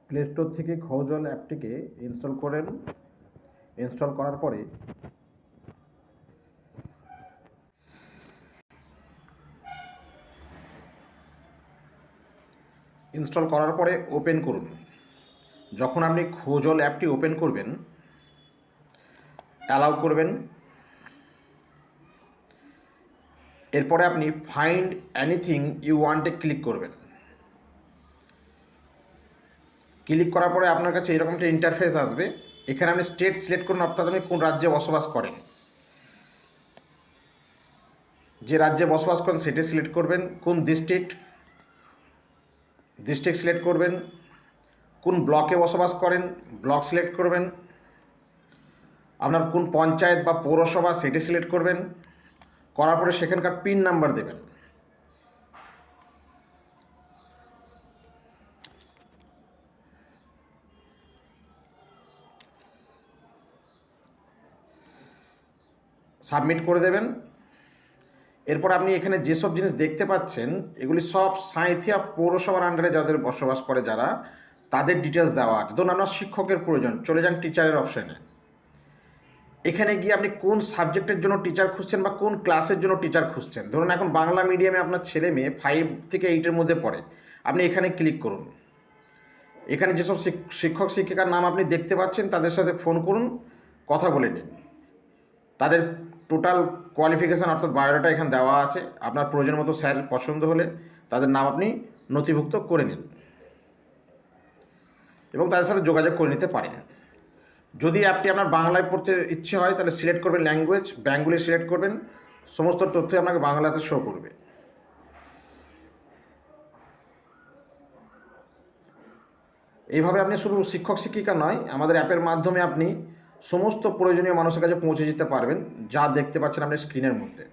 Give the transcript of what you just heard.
Play store থেকে খোঁজল অ্যাপটিকে install করেন। Install করার পরে ওপেন করুন। যখন আপনি খোঁজল অ্যাপটি ওপেন করবেন, অ্যালাউ করবেন। এরপরে আপনি ফাইন্ড এনিথিং ইউ ওয়ান্টে ক্লিক করবেন। ক্লিক করার পরে আপনার কাছে এরকম একটা ইন্টারফেস আসবে। এখানে আপনি স্টেট সিলেক্ট করুন, অর্থাৎ আপনি কোন রাজ্যে বসবাস করেন। যে রাজ্যে বসবাস করেন সেটি সিলেক্ট করবেন। কোন ডিস্ট্রিক্ট সিলেক্ট করবেন। কোন ব্লকে বসবাস করেন, ব্লক সিলেক্ট করবেন। আপনার কোন পঞ্চায়েত বা পৌরসভা সেটি সিলেক্ট করবেন। করার পরে সেখানকার পিন নাম্বার দেবেন। সাবমিট করে দেবেন। এরপর আপনি এখানে যেসব জিনিস দেখতে পাচ্ছেন এগুলি সব সাঁইথিয়া পৌরসভার আন্ডারে যাদের বসবাস করে যারা, তাদের ডিটেলস দেওয়া আছে। ধরুন আপনার শিক্ষকের প্রয়োজন, চলে যান টিচারের অপশানে। এখানে গিয়ে আপনি কোন সাবজেক্টের জন্য টিচার খুঁজছেন বা কোন ক্লাসের জন্য টিচার খুঁজছেন। ধরুন এখন বাংলা মিডিয়ামে আপনার ছেলে মেয়ে 5 থেকে 8-এর মধ্যে পড়ে, আপনি এখানে ক্লিক করুন। এখানে যেসব শিক্ষক শিক্ষিকার নাম আপনি দেখতে পাচ্ছেন তাদের সাথে ফোন করুন, কথা বলে নিন। তাদের টোটাল কোয়ালিফিকেশান অর্থাৎ বায়োডাটা এখানে দেওয়া আছে। আপনার প্রয়োজন মতো স্যার পছন্দ হলে তাদের নাম আপনি নথিভুক্ত করে নিন এবং তাদের সাথে যোগাযোগ করে নিতে পারেন। যদি অ্যাপটি আপনার বাংলায় পড়তে ইচ্ছে হয় তাহলে সিলেক্ট করবেন ল্যাঙ্গুয়েজ, বেঙ্গলি সিলেক্ট করবেন। সমস্ত তথ্য আপনাকে বাংলাতে শো করবে। এইভাবে আপনি শুধু শিক্ষক শিক্ষিকা নয়, আমাদের অ্যাপের মাধ্যমে আপনি সমস্ত প্রয়োজনীয় মানুষের কাছে পৌঁছে যেতে পারবেন, যা দেখতে পাচ্ছেন আপনি স্ক্রিনের মধ্যে।